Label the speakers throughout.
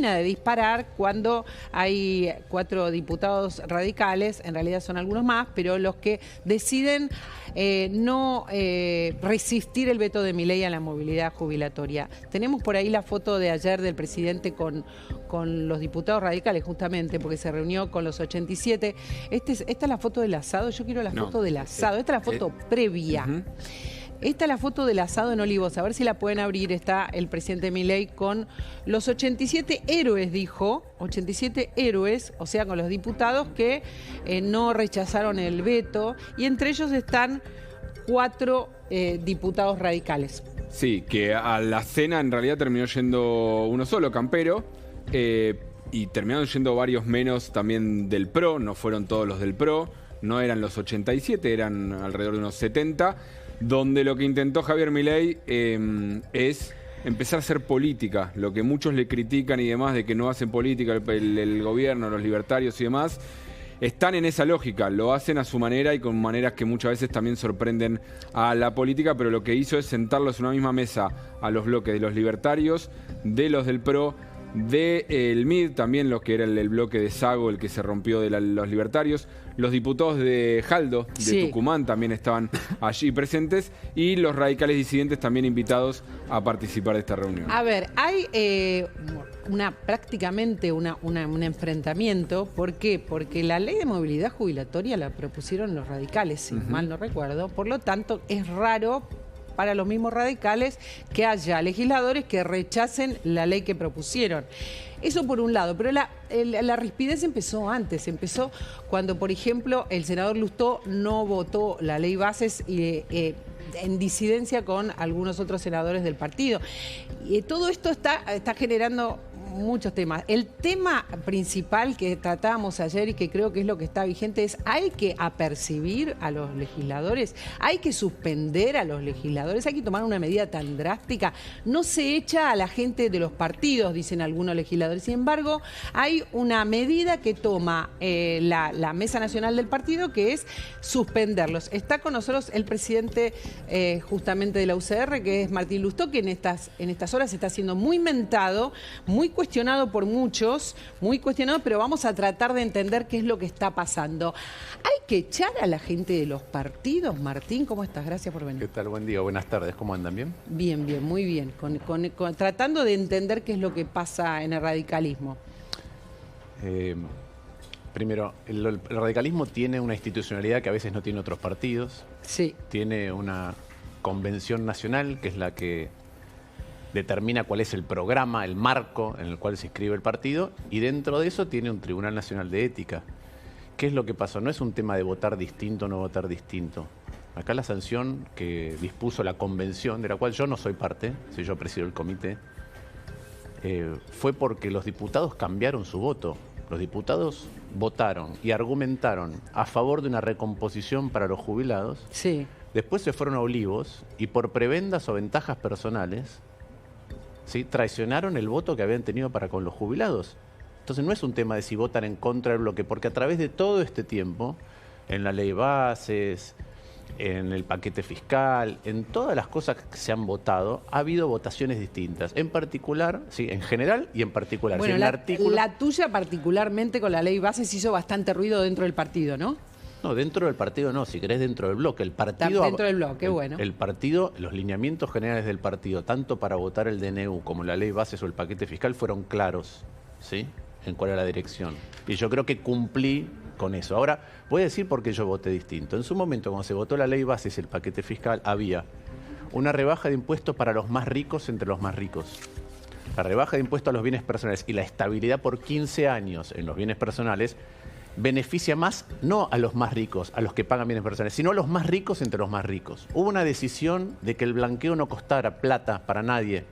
Speaker 1: termina de disparar cuando hay 4 diputados radicales, en realidad son algunos más, pero los que deciden no resistir el veto de Milei a la movilidad jubilatoria. Tenemos por ahí la foto de ayer del presidente con los diputados radicales, justamente, porque se reunió con los 87. Esta es la foto del asado, yo quiero la foto del asado, esta es la foto previa. Esta es la foto del asado en Olivos, a ver si la pueden abrir. Está el presidente Milei con los 87 héroes, dijo, 87 héroes, o sea, con los diputados que no rechazaron el veto, y entre ellos están 4 diputados radicales.
Speaker 2: Sí, que a la cena en realidad terminó yendo uno solo, Campero, y terminaron yendo varios menos también del PRO, no fueron todos los del PRO, no eran los 87, eran alrededor de unos 70, donde lo que intentó Javier Milei es empezar a hacer política, lo que muchos le critican y demás de que no hacen política el gobierno, los libertarios y demás, están en esa lógica, lo hacen a su manera y con maneras que muchas veces también sorprenden a la política, pero lo que hizo es sentarlos en una misma mesa a los bloques de los libertarios, de los del PRO, del MID, también los que era el bloque de Sago, el que se rompió de los libertarios, los diputados de Jaldo, de Tucumán, también estaban allí presentes, y los radicales disidentes también invitados a participar de esta reunión.
Speaker 1: A ver, hay prácticamente un enfrentamiento. ¿Por qué? Porque la ley de movilidad jubilatoria la propusieron los radicales, si mal no recuerdo. Por lo tanto, es raro para los mismos radicales que haya legisladores que rechacen la ley que propusieron. Eso por un lado, pero la rispidez empezó antes, empezó cuando, por ejemplo, el senador Lustó no votó la ley bases en disidencia con algunos otros senadores del partido. Y todo esto está generando muchos temas. El tema principal que tratábamos ayer y que creo que es lo que está vigente es: hay que apercibir a los legisladores, hay que suspender a los legisladores, hay que tomar una medida tan drástica. No se echa a la gente de los partidos, dicen algunos legisladores. Sin embargo, hay una medida que toma la Mesa Nacional del partido, que es suspenderlos. Está con nosotros el presidente justamente de la UCR, que es Martín Lustó, que en estas horas está siendo muy mentado, muy cuestionado por muchos, muy cuestionado, pero vamos a tratar de entender qué es lo que está pasando. ¿Hay que echar a la gente de los partidos? Martín, ¿cómo estás? Gracias por venir.
Speaker 3: ¿Qué tal? Buen día, buenas tardes. ¿Cómo andan? ¿Bien?
Speaker 1: Bien, bien, muy bien. Tratando de entender qué es lo que pasa en el radicalismo.
Speaker 3: Primero, el radicalismo tiene una institucionalidad que a veces no tiene otros partidos.
Speaker 1: Sí.
Speaker 3: Tiene una convención nacional, que es la que determina cuál es el programa, el marco en el cual se inscribe el partido, y dentro de eso tiene un Tribunal Nacional de Ética. ¿Qué es lo que pasó? No es un tema de votar distinto o no votar distinto. Acá la sanción que dispuso la convención, de la cual yo no soy parte, si yo presido el comité, fue porque los diputados cambiaron su voto. Los diputados votaron y argumentaron a favor de una recomposición para los jubilados.
Speaker 1: Sí.
Speaker 3: Después se fueron a Olivos y por prebendas o ventajas personales, ¿sí?, traicionaron el voto que habían tenido para con los jubilados. Entonces no es un tema de si votan en contra del bloque, porque a través de todo este tiempo, en la ley bases, en el paquete fiscal, en todas las cosas que se han votado, ha habido votaciones distintas. En particular, sí, en general y en particular.
Speaker 1: Bueno,
Speaker 3: Sí,
Speaker 1: la tuya particularmente con la ley bases hizo bastante ruido dentro del partido, ¿no?
Speaker 3: No, dentro del partido no, si querés dentro del bloque. El partido,
Speaker 1: dentro del bloque, bueno.
Speaker 3: El partido, los lineamientos generales del partido, tanto para votar el DNU como la ley bases o el paquete fiscal, fueron claros, ¿sí?, en cuál era la dirección. Y yo creo que cumplí con eso. Ahora, voy a decir por qué yo voté distinto. En su momento, cuando se votó la ley bases y el paquete fiscal, había una rebaja de impuestos para los más ricos entre los más ricos. La rebaja de impuestos a los bienes personales y la estabilidad por 15 años en los bienes personales beneficia más, no a los más ricos, a los que pagan bienes personales, sino a los más ricos entre los más ricos. Hubo una decisión de que el blanqueo no costara plata para nadie.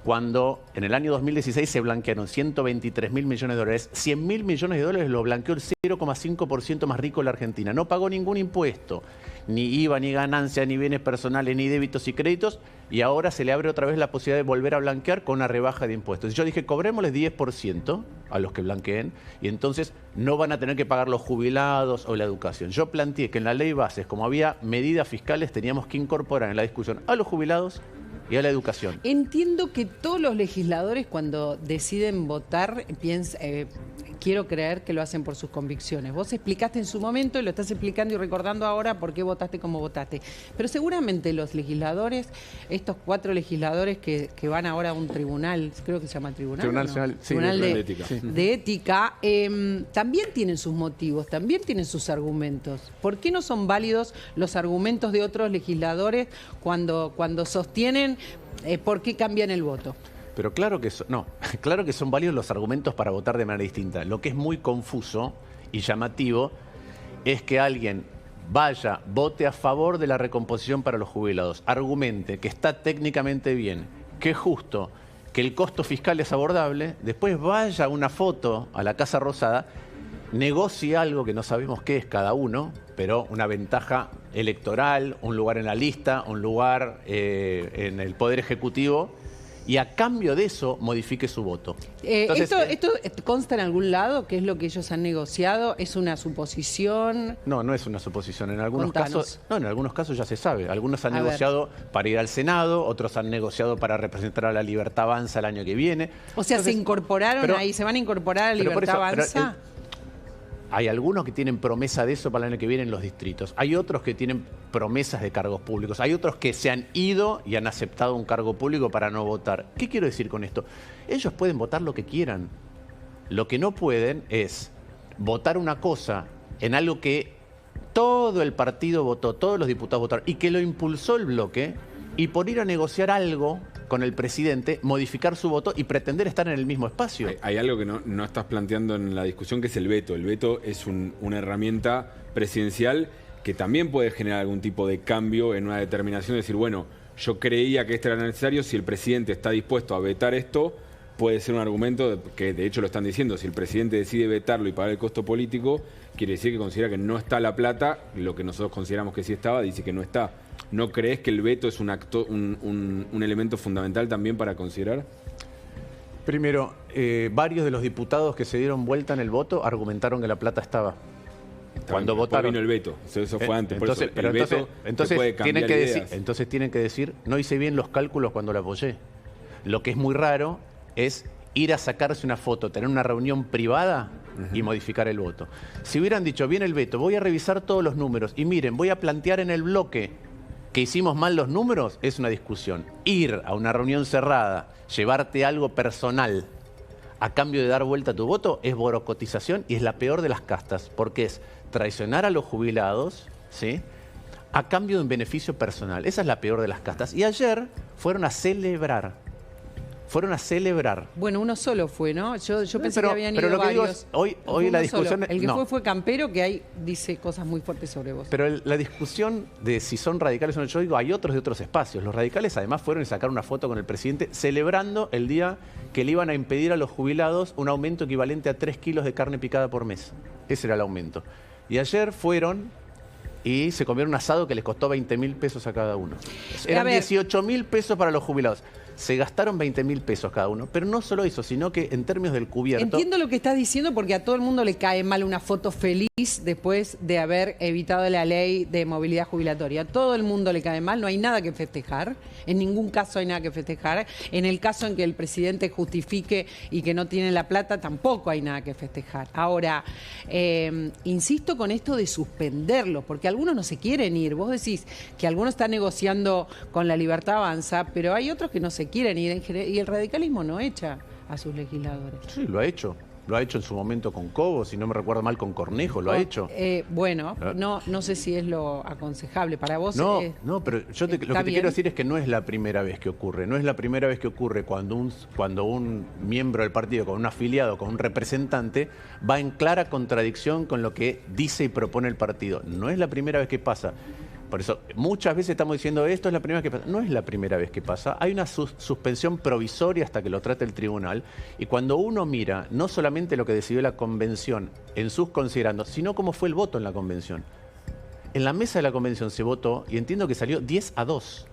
Speaker 3: Cuando en el año 2016 se blanquearon 123.000 millones de dólares, 100.000 millones de dólares lo blanqueó el 0,5% más rico de la Argentina. No pagó ningún impuesto, ni IVA, ni ganancia, ni bienes personales, ni débitos y créditos, y ahora se le abre otra vez la posibilidad de volver a blanquear con una rebaja de impuestos. Y yo dije, cobrémosles 10% a los que blanqueen, y entonces no van a tener que pagar los jubilados o la educación. Yo planteé que en la ley bases, como había medidas fiscales, teníamos que incorporar en la discusión a los jubilados y a la educación.
Speaker 1: Entiendo que todos los legisladores cuando deciden votar quiero creer que lo hacen por sus convicciones. Vos explicaste en su momento y lo estás explicando y recordando ahora por qué votaste como votaste. Pero seguramente los legisladores, estos 4 legisladores que van ahora a un tribunal, creo que se llama tribunal.
Speaker 3: Tribunal
Speaker 1: ¿no?
Speaker 3: Nacional, sí,
Speaker 1: Tribunal
Speaker 2: de ética.
Speaker 3: Sí.
Speaker 1: de ética, también tienen sus motivos, también tienen sus argumentos. ¿Por qué no son válidos los argumentos de otros legisladores cuando sostienen por qué cambian el voto?
Speaker 3: Pero claro que claro que son válidos los argumentos para votar de manera distinta. Lo que es muy confuso y llamativo es que alguien vaya, vote a favor de la recomposición para los jubilados, argumente que está técnicamente bien, que es justo, que el costo fiscal es abordable, después vaya una foto a la Casa Rosada, negocie algo que no sabemos qué es cada uno, pero una ventaja electoral, un lugar en la lista, un lugar en el Poder Ejecutivo, y a cambio de eso modifique su voto. Entonces,
Speaker 1: ¿Esto consta en algún lado? ¿Qué es lo que ellos han negociado? ¿Es una suposición?
Speaker 3: No, no es una suposición. En algunos
Speaker 1: Contanos.
Speaker 3: casos ya se sabe. Algunos han
Speaker 1: A
Speaker 3: negociado para ir al Senado, otros han negociado para representar a la Libertad Avanza el año que viene.
Speaker 1: O sea,
Speaker 3: Entonces,
Speaker 1: se incorporaron ahí, se van a incorporar a
Speaker 3: pero por
Speaker 1: Libertad
Speaker 3: eso, pero
Speaker 1: Avanza.
Speaker 3: hay algunos que tienen promesa de eso para el año que viene en los distritos. Hay otros que tienen promesas de cargos públicos. Hay otros que se han ido y han aceptado un cargo público para no votar. ¿Qué quiero decir con esto? Ellos pueden votar lo que quieran. Lo que no pueden es votar una cosa en algo que todo el partido votó, todos los diputados votaron, y que lo impulsó el bloque, y por ir a negociar algo con el presidente, modificar su voto y pretender estar en el mismo espacio.
Speaker 2: Hay algo que no estás planteando en la discusión, que es el veto. El veto es una herramienta presidencial que también puede generar algún tipo de cambio en una determinación, de decir, bueno, yo creía que esto era necesario, si el presidente está dispuesto a vetar esto, puede ser un argumento que de hecho lo están diciendo, si el presidente decide vetarlo y pagar el costo político, quiere decir que considera que no está la plata, lo que nosotros consideramos que sí estaba, dice que no está. ¿No crees que el veto es un elemento fundamental también para considerar?
Speaker 3: Primero, varios de los diputados que se dieron vuelta en el voto argumentaron que la plata estaba. Cuando votaron.
Speaker 2: Vino el veto, eso fue antes.
Speaker 3: Entonces,
Speaker 2: por eso el veto
Speaker 3: entonces
Speaker 2: puede cambiar ideas.
Speaker 3: entonces tienen que decir, no hice bien los cálculos cuando la apoyé. Lo que es muy raro es ir a sacarse una foto, tener una reunión privada y modificar el voto. Si hubieran dicho, bien el veto, voy a revisar todos los números y miren, voy a plantear en el bloque que hicimos mal los números, es una discusión. Ir a una reunión cerrada, llevarte algo personal a cambio de dar vuelta a tu voto, es boicotización y es la peor de las castas, porque es traicionar a los jubilados, ¿sí?, a cambio de un beneficio personal. Esa es la peor de las castas. Y ayer fueron a celebrar.
Speaker 1: Bueno, uno solo fue, ¿no? Yo pensé que habían ido
Speaker 3: pero lo que digo
Speaker 1: varios.
Speaker 3: es, hoy
Speaker 1: Fue
Speaker 3: la
Speaker 1: uno
Speaker 3: discusión...
Speaker 1: solo. El que
Speaker 3: no.
Speaker 1: fue Campero, que ahí dice cosas muy fuertes sobre vos.
Speaker 3: Pero la discusión de si son radicales o no, yo digo, hay otros de otros espacios. Los radicales además fueron a sacar una foto con el presidente celebrando el día que le iban a impedir a los jubilados un aumento equivalente a 3 kilos de carne picada por mes. Ese era el aumento. Y ayer fueron y se comieron un asado que les costó 20.000 pesos a cada uno. Eran 18.000 pesos para los jubilados. Se gastaron 20.000 pesos cada uno, pero no solo eso, sino que en términos del cubierto...
Speaker 1: Entiendo lo que estás diciendo porque a todo el mundo le cae mal una foto feliz después de haber evitado la ley de movilidad jubilatoria. A todo el mundo le cae mal, no hay nada que festejar, en ningún caso hay nada que festejar. En el caso en que el presidente justifique y que no tiene la plata, tampoco hay nada que festejar. Ahora, insisto con esto de suspenderlo, porque algunos no se quieren ir. Vos decís que algunos están negociando con la Libertad Avanza, pero hay otros que no se quieren ir y el radicalismo no echa a sus legisladores.
Speaker 3: Sí, lo ha hecho. Lo ha hecho en su momento con Cobo, si no me recuerdo mal, con Cornejo, lo ha hecho.
Speaker 1: Bueno, no sé si es lo aconsejable para vos.
Speaker 3: No, pero yo lo que te quiero decir es que no es la primera vez que ocurre. No es la primera vez que ocurre cuando un miembro del partido, con un afiliado, con un representante, va en clara contradicción con lo que dice y propone el partido. No es la primera vez que pasa. Por eso, muchas veces estamos diciendo esto es la primera vez que pasa. No es la primera vez que pasa. Hay una suspensión provisoria hasta que lo trate el tribunal. Y cuando uno mira no solamente lo que decidió la convención en sus considerandos, sino cómo fue el voto en la convención. En la mesa de la convención se votó y entiendo que salió 10-2.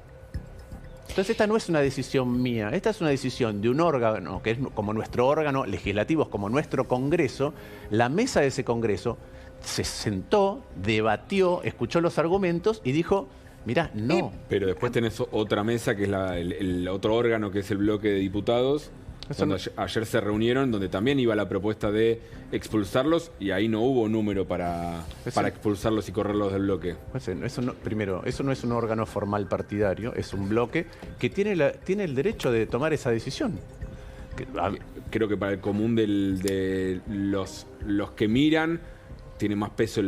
Speaker 3: Entonces esta no es una decisión mía, esta es una decisión de un órgano que es como nuestro órgano legislativo, es como nuestro Congreso. La mesa de ese Congreso se sentó, debatió, escuchó los argumentos y dijo, Mirá, no.
Speaker 2: Pero después tenés otra mesa, que es el otro órgano, que es el bloque de diputados, cuando ayer se reunieron, donde también iba la propuesta de expulsarlos, y ahí no hubo número para expulsarlos y correrlos del bloque.
Speaker 3: Primero, eso no es un órgano formal partidario, es un bloque que tiene el derecho de tomar esa decisión.
Speaker 2: Creo que para el común de los que miran, tiene más peso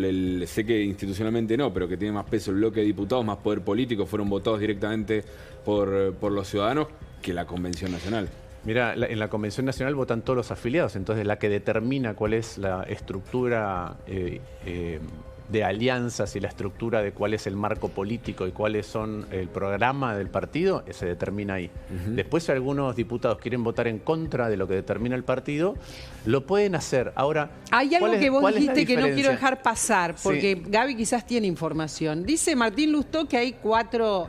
Speaker 2: sé que institucionalmente no, pero que tiene más peso el bloque de diputados, más poder político, fueron votados directamente por los ciudadanos, que la Convención Nacional.
Speaker 3: Mira, en la Convención Nacional votan todos los afiliados, entonces la que determina cuál es la estructura de alianzas y la estructura de cuál es el marco político y cuáles son el programa del partido, se determina ahí. Después, si algunos diputados quieren votar en contra de lo que determina el partido, lo pueden hacer. Ahora,
Speaker 1: hay algo que vos dijiste que no quiero dejar pasar, porque sí, Gaby quizás tiene información. Dice Martín Lustó que hay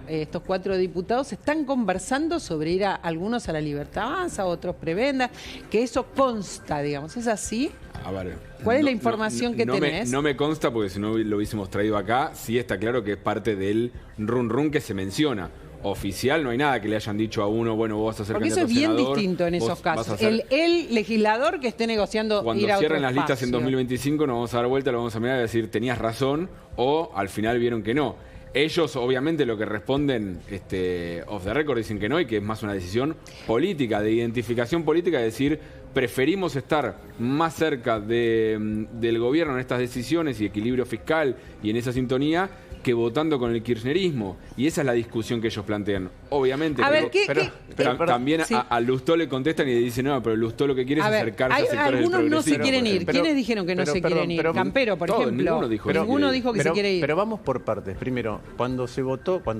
Speaker 1: estos cuatro diputados están conversando sobre ir algunos a la Libertad Avanza, otros prebendas, que eso consta, digamos. ¿Es así?
Speaker 2: A ver,
Speaker 1: ¿cuál es la información que tenés?
Speaker 2: No me consta, porque si no lo hubiésemos traído acá. Sí está claro que es parte del run que se menciona. Oficial, no hay nada que le hayan dicho a uno, bueno, vos vas a ser candidato a senador. Porque eso es bien distinto en esos casos. El legislador que esté negociando cuando
Speaker 1: ir a
Speaker 2: cierren
Speaker 1: otro
Speaker 2: las listas
Speaker 1: espacio.
Speaker 2: en 2025, nos vamos a dar vuelta, lo vamos a mirar y decir, tenías razón, o al final vieron que no. Ellos, obviamente, lo que responden off the record dicen que no, y que es más una decisión política, de identificación política, de decir, preferimos estar más cerca del gobierno en estas decisiones y equilibrio fiscal y en esa sintonía, que votando con el kirchnerismo. Y esa es la discusión que ellos plantean. Obviamente, también sí, a Lustó le contestan y le dicen, no, pero Lustó lo que quiere es acercarse a sectores del progresismo.
Speaker 1: Algunos no se quieren ir. ¿Quiénes dijeron que no se quieren ir? Campero, por ejemplo. Ninguno dijo que se quiere ir.
Speaker 3: Pero vamos por partes. Primero, cuando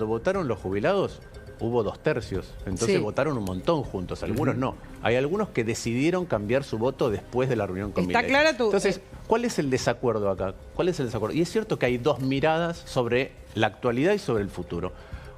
Speaker 3: votaron los jubilados, hubo 2/3. Entonces votaron un montón juntos. Algunos no. Hay algunos que decidieron cambiar su voto después de la reunión con Milei.
Speaker 1: Está clara tu...
Speaker 3: Entonces, ¿cuál es el desacuerdo acá? ¿Cuál es el desacuerdo? Y es cierto que hay dos miradas sobre la actualidad y sobre el futuro.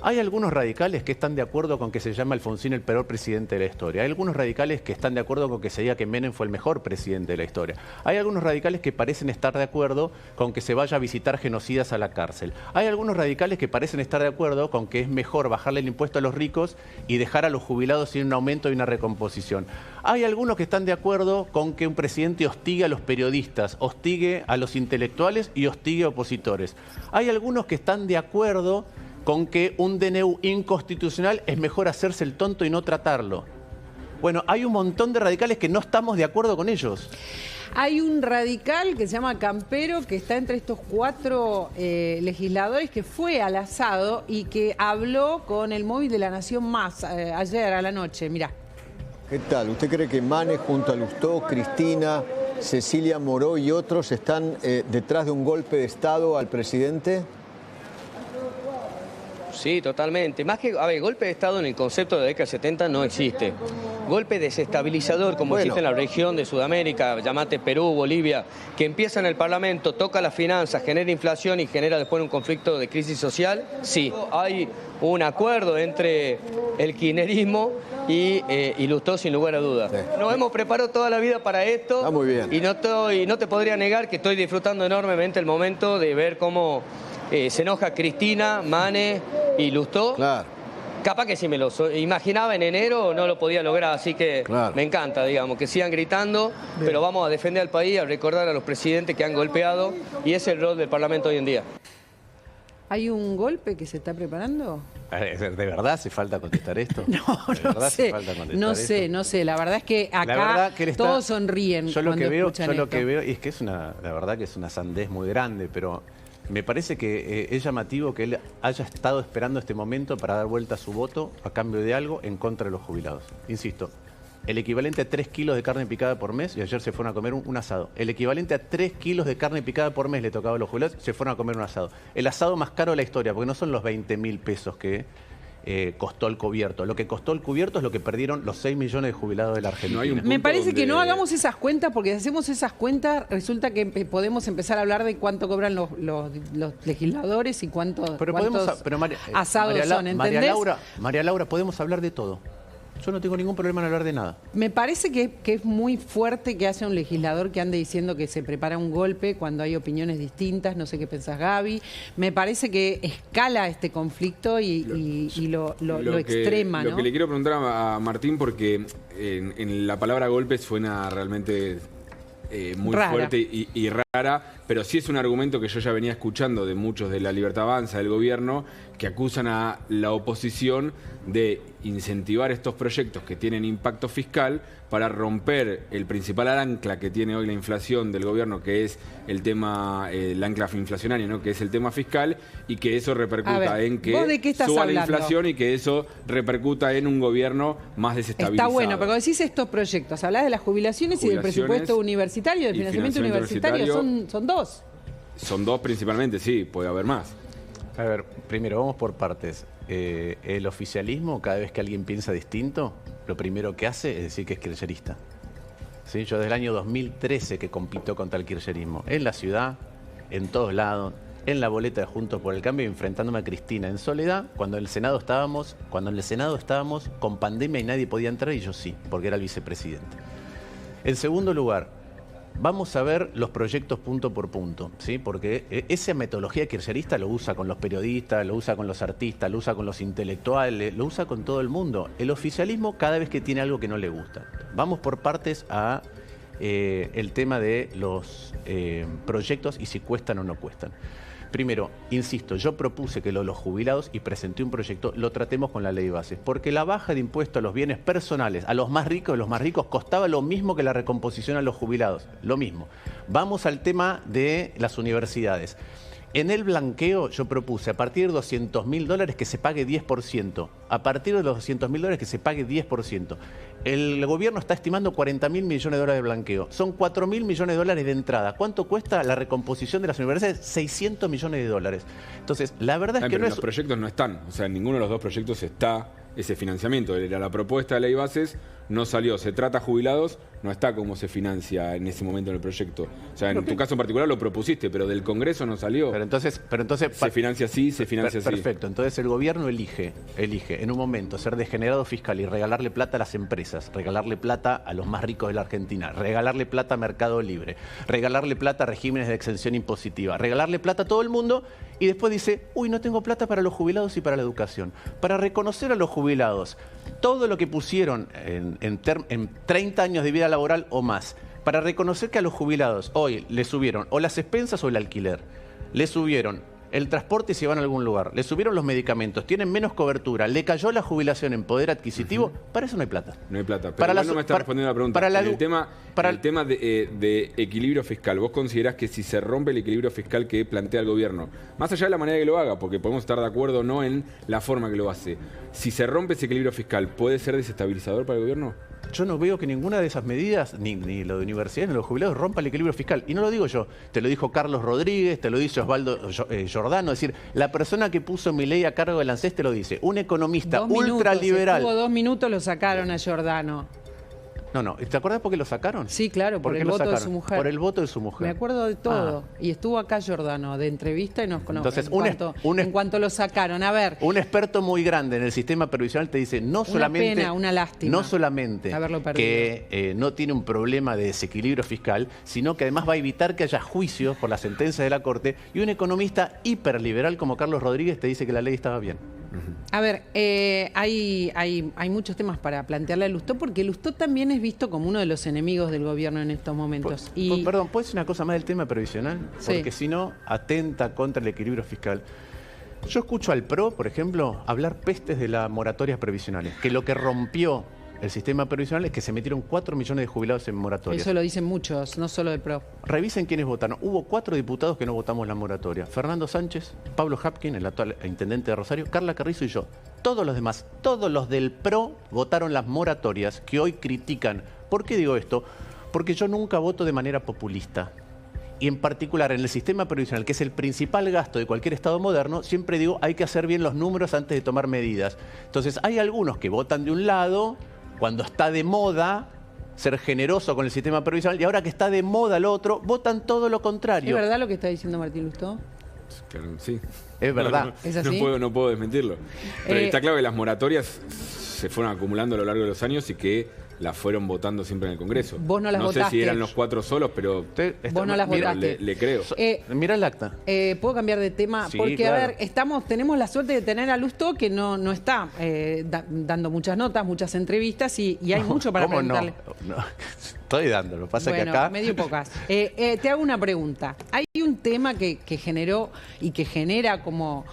Speaker 3: Hay algunos radicales que están de acuerdo con que se llame Alfonsín el peor presidente de la historia. Hay algunos radicales que están de acuerdo con que se diga que Menem fue el mejor presidente de la historia. Hay algunos radicales que parecen estar de acuerdo con que se vaya a visitar genocidas a la cárcel. Hay algunos radicales que parecen estar de acuerdo con que es mejor bajarle el impuesto a los ricos y dejar a los jubilados sin un aumento y una recomposición. Hay algunos que están de acuerdo con que un presidente hostigue a los periodistas, hostigue a los intelectuales y hostigue a opositores. Hay algunos que están de acuerdo con que un DNU inconstitucional es mejor hacerse el tonto y no tratarlo. Bueno, hay un montón de radicales que no estamos de acuerdo con ellos.
Speaker 1: Hay un radical que se llama Campero, que está entre estos cuatro legisladores, que fue al asado y que habló con el móvil de La Nación Más ayer a la noche. Mirá.
Speaker 4: ¿Qué tal? ¿Usted cree que Mane junto a Lustó, Cristina, Cecilia Moró y otros están detrás de un golpe de Estado al presidente?
Speaker 5: Sí, totalmente. Más que, golpe de Estado en el concepto de la década del 70 no existe. Golpe desestabilizador, como existe en la región de Sudamérica, llamate Perú, Bolivia, que empieza en el Parlamento, toca las finanzas, genera inflación y genera después un conflicto de crisis social, sí. Hay un acuerdo entre el kirchnerismo y Lustó, sin lugar a dudas. Sí. Nos hemos preparado toda la vida para esto.
Speaker 4: Está muy bien.
Speaker 5: Y no te podría negar que estoy disfrutando enormemente el momento de ver cómo se enoja Cristina, Mane y Lustó.
Speaker 4: Claro.
Speaker 5: Capaz que si me lo imaginaba en enero no lo podía lograr, así que
Speaker 4: claro,
Speaker 5: me encanta, digamos, que sigan gritando, bien, pero vamos a defender al país, a recordar a los presidentes que han golpeado, y ese es el rol del Parlamento hoy en día.
Speaker 1: ¿Hay un golpe que se está preparando?
Speaker 3: ¿De verdad hace falta contestar esto?
Speaker 1: No sé. La verdad es que acá todos sonríen cuando escuchan esto.
Speaker 3: Yo lo que veo, y es que la verdad que es una sandez muy grande, pero me parece que es llamativo que él haya estado esperando este momento para dar vuelta a su voto a cambio de algo en contra de los jubilados. Insisto, el equivalente a 3 kilos de carne picada por mes, y ayer se fueron a comer un asado. El equivalente a 3 kilos de carne picada por mes le tocaba a los jubilados, se fueron a comer un asado. El asado más caro de la historia, porque no son los 20.000 pesos que costó el cubierto. Lo que costó el cubierto es lo que perdieron los 6 millones de jubilados de la Argentina.
Speaker 1: Me parece que no hagamos esas cuentas, porque si hacemos esas cuentas resulta que podemos empezar a hablar de cuánto cobran los legisladores y cuántos asados son, ¿entendés?
Speaker 3: María Laura, podemos hablar de todo. Yo no tengo ningún problema en hablar de nada.
Speaker 1: Me parece que es muy fuerte que haya un legislador que ande diciendo que se prepara un golpe cuando hay opiniones distintas. No sé qué pensás, Gaby. Me parece que escala este conflicto y lo extrema, ¿no?
Speaker 2: Lo que le quiero preguntar a Martín, porque en la palabra golpe suena realmente muy
Speaker 1: rara.
Speaker 2: fuerte y rara, pero sí es un argumento que yo ya venía escuchando de muchos de la Libertad Avanza, del gobierno, que acusan a la oposición de incentivar estos proyectos que tienen impacto fiscal para romper el principal ancla que tiene hoy la inflación del gobierno, que es el tema, el ancla inflacionario, ¿no? Que es el tema fiscal, y que eso repercuta en que
Speaker 1: ¿vos de qué estás
Speaker 2: suba la
Speaker 1: hablando?
Speaker 2: inflación y que eso repercuta en un gobierno más desestabilizado.
Speaker 1: Está bueno, pero decís estos proyectos, hablás de las jubilaciones y del presupuesto universitario, del
Speaker 2: y
Speaker 1: financiamiento universitario, son dos.
Speaker 2: Son dos principalmente, sí, puede haber más.
Speaker 3: A ver, primero, vamos por partes. El oficialismo, cada vez que alguien piensa distinto, lo primero que hace es decir que es kirchnerista. ¿Sí? Yo desde el año 2013 que compito contra el kirchnerismo, en la ciudad, en todos lados, en la boleta de Juntos por el Cambio, enfrentándome a Cristina en soledad, cuando en el Senado estábamos con pandemia y nadie podía entrar, y yo sí, porque era el vicepresidente. En segundo lugar, vamos a ver los proyectos punto por punto, ¿sí? Porque esa metodología kirchnerista lo usa con los periodistas, lo usa con los artistas, lo usa con los intelectuales, lo usa con todo el mundo. El oficialismo cada vez que tiene algo que no le gusta. Vamos por partes a el tema de los proyectos y si cuestan o no cuestan. Primero, insisto, yo propuse que los jubilados, y presenté un proyecto, lo tratemos con la ley de bases, porque la baja de impuestos a los bienes personales, a los más ricos, costaba lo mismo que la recomposición a los jubilados, lo mismo. Vamos al tema de las universidades. En el blanqueo yo propuse a partir de $200.000 que se pague 10%, a partir de los $200.000 que se pague 10%. El gobierno está estimando $40.000 millones de blanqueo. Son $4.000 millones de entrada. ¿Cuánto cuesta la recomposición de las universidades? $600 millones. Entonces, la verdad es que no es...
Speaker 2: Los proyectos no están, o sea, en ninguno de los dos proyectos está ese financiamiento. Era la propuesta de ley bases, no salió. Se trata a jubilados, no está cómo se financia en ese momento en el proyecto. O sea, en tu caso en particular lo propusiste, pero del Congreso no salió.
Speaker 3: Pero entonces
Speaker 2: se financia así, se financia así.
Speaker 3: Perfecto. Entonces el gobierno elige en un momento ser degenerado fiscal y regalarle plata a las empresas, regalarle plata a los más ricos de la Argentina, regalarle plata a Mercado Libre, regalarle plata a regímenes de exención impositiva, regalarle plata a todo el mundo, y después dice, uy, no tengo plata para los jubilados y para la educación. Para reconocer a los jubilados todo lo que pusieron en 30 años de vida laboral o más, para reconocer que a los jubilados hoy les subieron o las expensas o el alquiler, les subieron el transporte si van a algún lugar, les subieron los medicamentos, tienen menos cobertura, le cayó la jubilación en poder adquisitivo, para eso no hay plata.
Speaker 2: No hay plata. Pero igual no me está respondiendo la pregunta. El tema de equilibrio fiscal, ¿vos considerás que si se rompe el equilibrio fiscal que plantea el gobierno, más allá de la manera que lo haga, porque podemos estar de acuerdo o no en la forma que lo hace, si se rompe ese equilibrio fiscal, ¿puede ser desestabilizador para el gobierno?
Speaker 3: Yo no veo que ninguna de esas medidas, ni lo de universidades, ni los jubilados, rompa el equilibrio fiscal. Y no lo digo yo, te lo dijo Carlos Rodríguez, te lo dice Osvaldo Giordano. Es decir, la persona que puso mi ley a cargo del ANSES te lo dice. Un economista ultraliberal.
Speaker 1: Estuvo 2 minutos, lo sacaron a Giordano.
Speaker 3: No, ¿te acuerdas por qué lo sacaron?
Speaker 1: Sí, claro, por el voto de su mujer.
Speaker 3: Por el voto de su mujer.
Speaker 1: Me acuerdo de todo. Y estuvo acá Giordano de entrevista y nos conocemos.
Speaker 3: Entonces,
Speaker 1: en cuanto lo sacaron. A ver.
Speaker 3: Un experto muy grande en el sistema previsional te dice una
Speaker 1: pena, una lástima.
Speaker 3: No solamente que no tiene un problema de desequilibrio fiscal, sino que además va a evitar que haya juicios por las sentencias de la Corte, y un economista hiperliberal como Carlos Rodríguez te dice que la ley estaba bien.
Speaker 1: A ver, hay muchos temas para plantearle a Lustó, porque Lustó también es visto como uno de los enemigos del gobierno en estos momentos.
Speaker 3: Perdón, ¿puedo decir una cosa más del tema previsional?
Speaker 1: Sí.
Speaker 3: Porque si no, atenta contra el equilibrio fiscal. Yo escucho al PRO, por ejemplo, hablar pestes de las moratorias previsionales, que lo que rompió el sistema previsional es que se metieron 4 millones de jubilados en moratorias.
Speaker 1: Eso lo dicen muchos, no solo el PRO.
Speaker 3: Revisen quiénes votaron. Hubo 4 diputados que no votamos la moratoria. Fernando Sánchez, Pablo Hapkin, el actual intendente de Rosario, Carla Carrizo y yo. Todos los demás, todos los del PRO votaron las moratorias que hoy critican. ¿Por qué digo esto? Porque yo nunca voto de manera populista. Y en particular en el sistema previsional, que es el principal gasto de cualquier Estado moderno, siempre digo, hay que hacer bien los números antes de tomar medidas. Entonces, hay algunos que votan de un lado cuando está de moda ser generoso con el sistema previsional, y ahora que está de moda lo otro, votan todo lo contrario.
Speaker 1: ¿Es verdad lo que está diciendo Martín Lustó?
Speaker 2: Sí.
Speaker 3: Es verdad.
Speaker 1: ¿Es así?
Speaker 2: No puedo desmentirlo. Pero está claro que las moratorias se fueron acumulando a lo largo de los años y que las fueron votando siempre en el Congreso.
Speaker 1: Vos no las
Speaker 2: votaste. No sé si eran los 4 solos, pero
Speaker 1: vos no las votaste.
Speaker 2: Le creo.
Speaker 3: Mira el acta.
Speaker 1: ¿Puedo cambiar de tema?
Speaker 3: Sí,
Speaker 1: porque,
Speaker 3: claro.
Speaker 1: a ver, tenemos la suerte de tener a Lustó, que no está dando muchas notas, muchas entrevistas, y hay mucho para preguntarle.
Speaker 3: No, estoy dando, lo que pasa
Speaker 1: Bueno,
Speaker 3: que acá...
Speaker 1: medio pocas. Te hago una pregunta. Hay un tema que generó y que genera como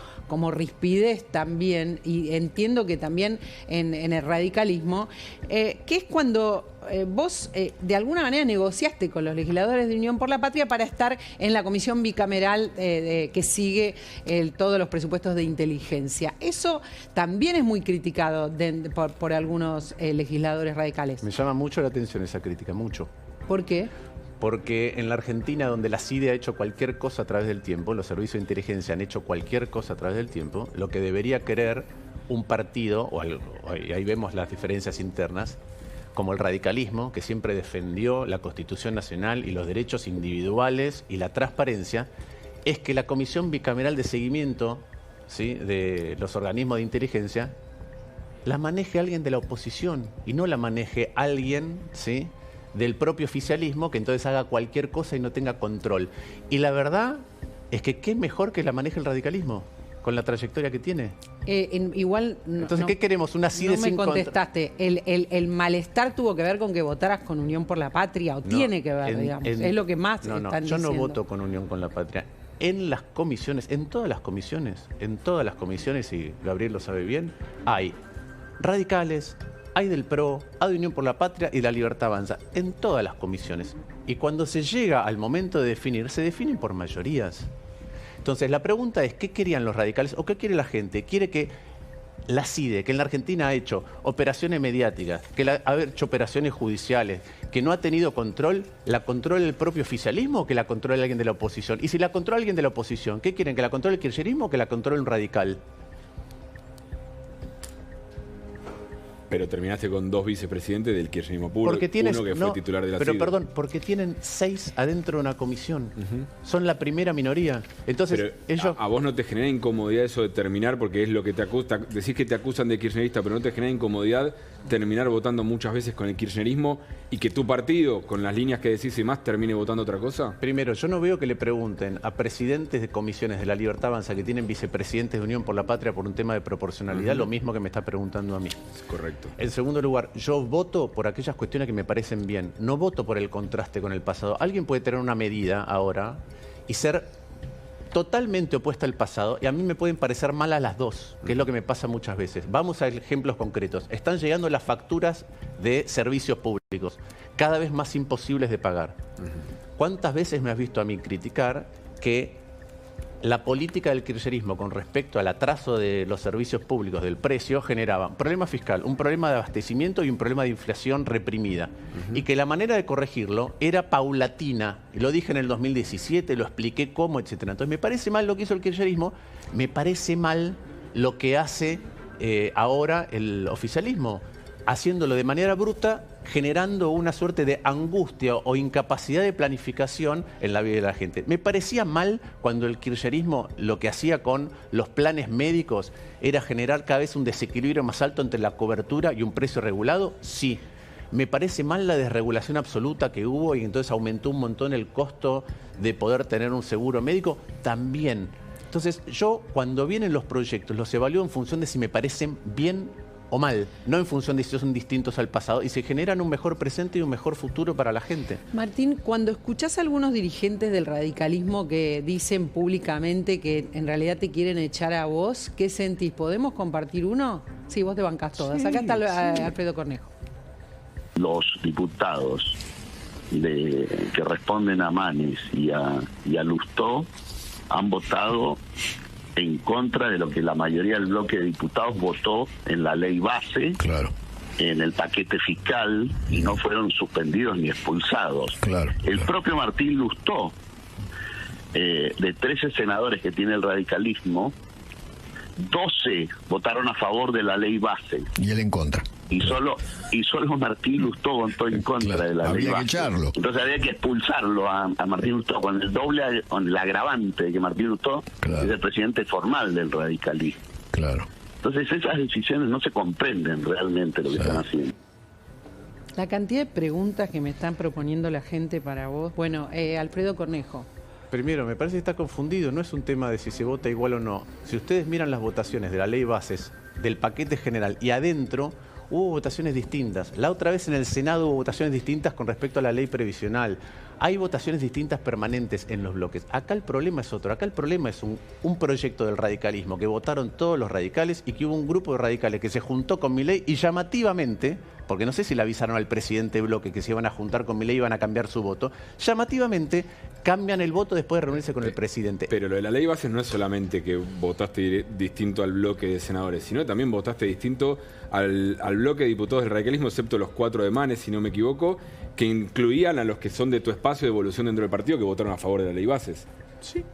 Speaker 1: rispidez también, y entiendo que también en el radicalismo, que es cuando vos de alguna manera negociaste con los legisladores de Unión por la Patria para estar en la comisión bicameral que sigue todos los presupuestos de inteligencia. Eso también es muy criticado por algunos legisladores radicales.
Speaker 3: Me llama mucho la atención esa crítica, mucho.
Speaker 1: ¿Por qué?
Speaker 3: Porque en la Argentina, donde la CIDE ha hecho cualquier cosa a través del tiempo, los servicios de inteligencia han hecho cualquier cosa a través del tiempo, lo que debería querer un partido, o ahí vemos las diferencias internas, como el radicalismo, que siempre defendió la Constitución Nacional y los derechos individuales y la transparencia, es que la Comisión Bicameral de Seguimiento, ¿sí?, de los organismos de inteligencia la maneje alguien de la oposición y no la maneje alguien, ¿sí?, del propio oficialismo, que entonces haga cualquier cosa y no tenga control. Y la verdad es que qué mejor que la maneje el radicalismo, con la trayectoria que tiene.
Speaker 1: Igual...
Speaker 3: Entonces, ¿qué queremos? ¿Una CIDE sin
Speaker 1: No me contestaste. ¿El malestar tuvo que ver con que votaras con Unión por la Patria? ¿O tiene que ver, digamos? Es lo que más están diciendo.
Speaker 3: Yo no voto con Unión con la Patria. En las comisiones, en todas las comisiones, y Gabriel lo sabe bien, hay radicales, hay del PRO, hay de Unión por la Patria y La Libertad Avanza, en todas las comisiones. Y cuando se llega al momento de definir, se definen por mayorías. Entonces, la pregunta es, ¿qué querían los radicales o qué quiere la gente? ¿Quiere que la CIDE, que en la Argentina ha hecho operaciones mediáticas, que ha hecho operaciones judiciales, que no ha tenido control, la controla el propio oficialismo o que la controle alguien de la oposición? Y si la controla alguien de la oposición, ¿qué quieren? ¿Que la controle el kirchnerismo o que la controle un radical?
Speaker 2: Pero terminaste con 2 vicepresidentes del kirchnerismo puro, uno que fue titular de la
Speaker 3: Pero
Speaker 2: CIDE.
Speaker 3: perdón, porque tienen 6 adentro de una comisión. Son la primera minoría. Entonces,
Speaker 2: pero
Speaker 3: ellos...
Speaker 2: a vos no te genera incomodidad eso de terminar, porque es lo que te acusa, decís que te acusan de kirchnerista, pero no te genera incomodidad terminar votando muchas veces con el kirchnerismo y que tu partido, con las líneas que decís y más, termine votando otra cosa.
Speaker 3: Primero, yo no veo que le pregunten a presidentes de comisiones de La Libertad Avanza que tienen vicepresidentes de Unión por la Patria por un tema de proporcionalidad, lo mismo que me está preguntando a mí.
Speaker 2: Es correcto.
Speaker 3: En segundo lugar, yo voto por aquellas cuestiones que me parecen bien, no voto por el contraste con el pasado. Alguien puede tener una medida ahora y ser totalmente opuesta al pasado, y a mí me pueden parecer malas las dos, que es lo que me pasa muchas veces. Vamos a ejemplos concretos. Están llegando las facturas de servicios públicos, cada vez más imposibles de pagar. ¿Cuántas veces me has visto a mí criticar que la política del kirchnerismo con respecto al atraso de los servicios públicos, del precio, generaba un problema fiscal, un problema de abastecimiento y un problema de inflación reprimida? Y que la manera de corregirlo era paulatina. Y lo dije en el 2017, lo expliqué cómo, etcétera. Entonces, me parece mal lo que hizo el kirchnerismo, me parece mal lo que hace ahora el oficialismo, haciéndolo de manera bruta, generando una suerte de angustia o incapacidad de planificación en la vida de la gente. Me parecía mal cuando el kirchnerismo lo que hacía con los planes médicos era generar cada vez un desequilibrio más alto entre la cobertura y un precio regulado. Sí. Me parece mal la desregulación absoluta que hubo y entonces aumentó un montón el costo de poder tener un seguro médico. También. Entonces, yo cuando vienen los proyectos los evalúo en función de si me parecen bien o mal, no en función de si son distintos al pasado, y se generan un mejor presente y un mejor futuro para la gente.
Speaker 1: Martín, cuando escuchás a algunos dirigentes del radicalismo que dicen públicamente que en realidad te quieren echar a vos, ¿qué sentís? ¿Podemos compartir uno? Sí, vos te bancás todas. Acá está Alfredo Cornejo.
Speaker 6: Los diputados que responden a Manes y a Lustó han votado en contra de lo que la mayoría del bloque de diputados votó en la ley base, en el paquete fiscal, y no fueron suspendidos ni expulsados. El propio Martín Lustó, de 13 senadores que tiene el radicalismo, 12 votaron a favor de la ley base.
Speaker 7: Y él en contra.
Speaker 6: Y solo Martín Lustó votó en contra de la ley base. Habría que echarlo. Entonces había que expulsarlo a Martín Lustó con el doble, con el agravante de que Martín Lustó es el presidente formal del radicalismo. Entonces esas decisiones no se comprenden realmente lo que están haciendo.
Speaker 1: La cantidad de preguntas que me están proponiendo la gente para vos. Bueno, Alfredo Cornejo.
Speaker 3: Primero, me parece que está confundido. No es un tema de si se vota igual o no. Si ustedes miran las votaciones de la ley bases, del paquete general y adentro, hubo votaciones distintas. La otra vez en el Senado hubo votaciones distintas con respecto a la ley previsional. Hay votaciones distintas permanentes en los bloques. Acá el problema es otro. Acá el problema es un proyecto del radicalismo que votaron todos los radicales y que hubo un grupo de radicales que se juntó con Milei y llamativamente, porque no sé si le avisaron al presidente bloque que se iban a juntar con Milei y iban a cambiar su voto, llamativamente cambian el voto después de reunirse con el presidente.
Speaker 2: Pero lo de la ley bases no es solamente que votaste distinto al bloque de senadores, sino que también votaste distinto al bloque de diputados del radicalismo, excepto los 4 de Manes, si no me equivoco, que incluían a los que son de tu espacio de evolución dentro del partido que votaron a favor de la ley bases.
Speaker 3: Sí.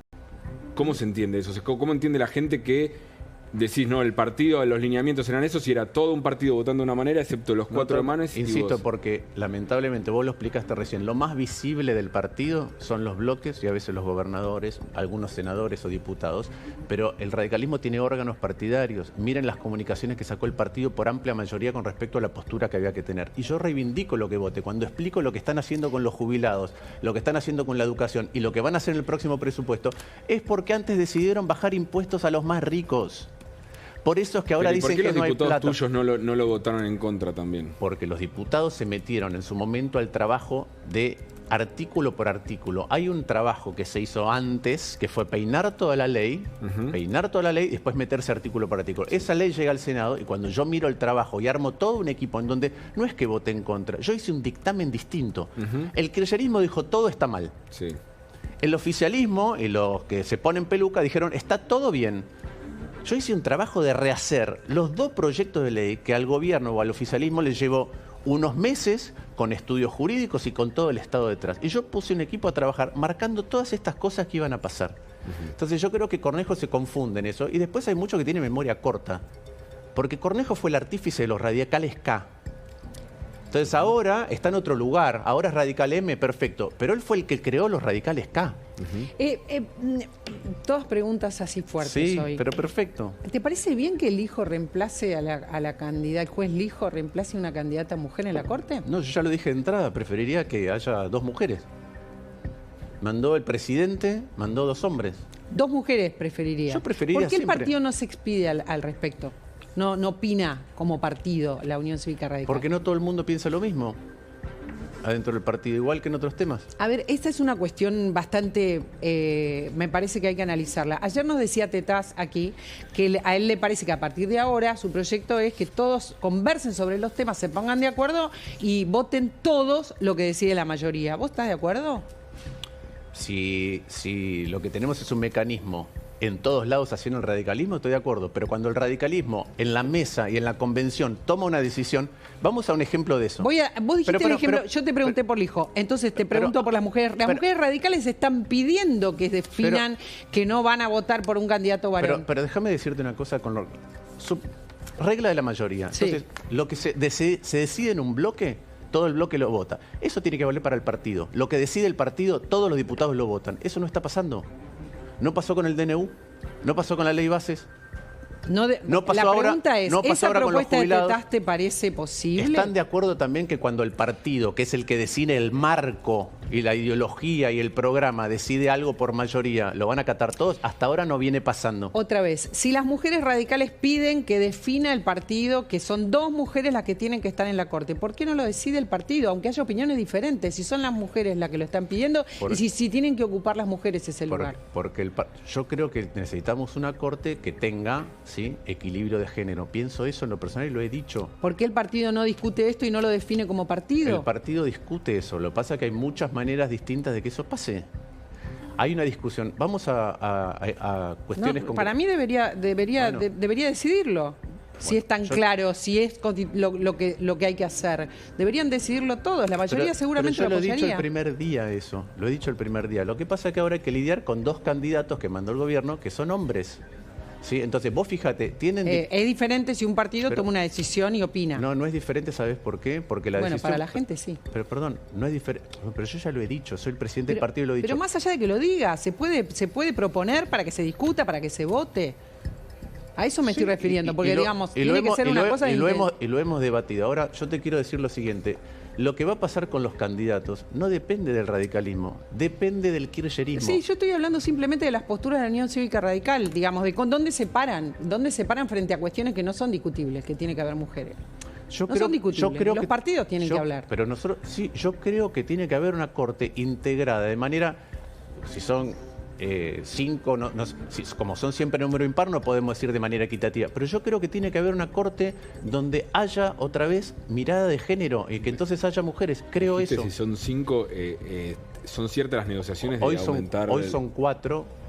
Speaker 2: ¿Cómo se entiende eso? O sea, ¿cómo entiende la gente que decís, no, el partido, los lineamientos eran esos y era todo un partido votando de una manera, excepto los 4 de Manes?
Speaker 3: Insisto, porque lamentablemente vos lo explicaste recién, lo más visible del partido son los bloques y a veces los gobernadores, algunos senadores o diputados, pero el radicalismo tiene órganos partidarios. Miren las comunicaciones que sacó el partido por amplia mayoría con respecto a la postura que había que tener. Y yo reivindico lo que vote. Cuando explico lo que están haciendo con los jubilados, lo que están haciendo con la educación y lo que van a hacer en el próximo presupuesto, es porque antes decidieron bajar impuestos a los más ricos. Por eso es que ahora dicen que no hay plata.
Speaker 2: ¿Por qué los diputados tuyos no lo votaron en contra también?
Speaker 3: Porque los diputados se metieron en su momento al trabajo de artículo por artículo. Hay un trabajo que se hizo antes, que fue peinar toda la ley, y después meterse artículo por artículo. Esa ley llega al Senado y cuando yo miro el trabajo y armo todo un equipo en donde no es que voté en contra, yo hice un dictamen distinto. El kirchnerismo dijo todo está mal.
Speaker 2: Sí.
Speaker 3: El oficialismo y los que se ponen peluca dijeron está todo bien. Yo hice un trabajo de rehacer los 2 proyectos de ley que al gobierno o al oficialismo les llevó unos meses con estudios jurídicos y con todo el Estado detrás. Y yo puse un equipo a trabajar marcando todas estas cosas que iban a pasar. Entonces yo creo que Cornejo se confunde en eso. Y después hay mucho que tiene memoria corta. Porque Cornejo fue el artífice de los radicales K. Entonces ahora está en otro lugar. Ahora es Radical M, perfecto. Pero él fue el que creó los radicales K.
Speaker 1: Todas preguntas así fuertes hoy.
Speaker 3: Sí, pero perfecto.
Speaker 1: ¿Te parece bien que el hijo reemplace a la candidata, el juez Lijo reemplace a una candidata mujer en la Corte?
Speaker 3: No, yo ya lo dije de entrada, preferiría que haya 2 mujeres. Mandó el presidente, mandó 2 hombres.
Speaker 1: 2 mujeres preferiría.
Speaker 3: Yo preferiría
Speaker 1: ¿Por qué
Speaker 3: siempre.
Speaker 1: el partido no se expide al respecto? No opina como partido la Unión Cívica Radical.
Speaker 3: Porque no todo el mundo piensa lo mismo adentro del partido, igual que en otros temas.
Speaker 1: A ver, esta es una cuestión bastante, me parece que hay que analizarla. Ayer nos decía Tetaz aquí que a él le parece que a partir de ahora su proyecto es que todos conversen sobre los temas, se pongan de acuerdo y voten todos lo que decide la mayoría. ¿Vos estás de acuerdo?
Speaker 3: Si lo que tenemos es un mecanismo en todos lados haciendo el radicalismo, estoy de acuerdo. Pero cuando el radicalismo en la mesa y en la convención toma una decisión, vamos a un ejemplo de eso.
Speaker 1: Vos dijiste el ejemplo, yo te pregunté por Lijo, entonces te pregunto por las mujeres. Las mujeres radicales están pidiendo que definan que no van a votar por un candidato varón.
Speaker 3: Pero déjame decirte una cosa con regla de la mayoría.
Speaker 1: Sí.
Speaker 3: Entonces, lo que se decide en un bloque, todo el bloque lo vota. Eso tiene que valer para el partido. Lo que decide el partido, todos los diputados lo votan. Eso no está pasando. No pasó con el DNU, no pasó con la ley bases.
Speaker 1: La pregunta es, ¿esa propuesta de Tetaz te parece posible?
Speaker 3: ¿Están de acuerdo también que cuando el partido, que es el que define el marco y la ideología y el programa, decide algo por mayoría, lo van a acatar todos? Hasta ahora no viene pasando.
Speaker 1: Otra vez, si las mujeres radicales piden que defina el partido, que son 2 mujeres las que tienen que estar en la Corte, ¿por qué no lo decide el partido? Aunque haya opiniones diferentes, si son las mujeres las que lo están pidiendo y si tienen que ocupar las mujeres ese lugar.
Speaker 3: Porque yo creo que necesitamos una Corte que tenga... ¿sí? Equilibrio de género. Pienso eso en lo personal y lo he dicho.
Speaker 1: ¿Por qué el partido no discute esto y no lo define como partido?
Speaker 3: El partido discute eso. Lo que pasa es que hay muchas maneras distintas de que eso pase. Hay una discusión. Vamos a cuestiones concretas.
Speaker 1: Para mí debería decidirlo. Si es tan claro, si es lo que hay que hacer. Deberían decidirlo todos. La mayoría seguramente lo apoyaría.
Speaker 3: Lo he dicho el primer día eso. Lo he dicho el primer día. Lo que pasa es que ahora hay que lidiar con 2 candidatos que mandó el gobierno que son hombres. ¿Sí? Entonces, vos fíjate, tienen...
Speaker 1: es diferente si un partido toma una decisión y opina.
Speaker 3: No es diferente, ¿sabes por qué? Porque la decisión...
Speaker 1: para la gente sí.
Speaker 3: Pero perdón, no es diferente. Pero yo ya lo he dicho, soy el presidente del partido y lo he dicho.
Speaker 1: Pero más allá de que lo diga, se puede proponer para que se discuta, para que se vote. A eso me estoy refiriendo, porque digamos, tiene que ser una cosa...
Speaker 3: Y lo hemos debatido. Ahora, yo te quiero decir lo siguiente. Lo que va a pasar con los candidatos no depende del radicalismo, depende del kirchnerismo.
Speaker 1: Sí, yo estoy hablando simplemente de las posturas de la Unión Cívica Radical, digamos, de dónde se paran frente a cuestiones que no son discutibles, que tiene que haber mujeres. Son discutibles, los partidos tienen que hablar.
Speaker 3: Pero nosotros, sí, yo creo que tiene que haber una corte integrada, de manera, si son 5, como son siempre número impar, no podemos decir de manera equitativa, pero yo creo que tiene que haber una corte donde haya otra vez mirada de género y que entonces haya mujeres, creo eso.
Speaker 2: Si son 5, son ciertas las negociaciones de aumentar...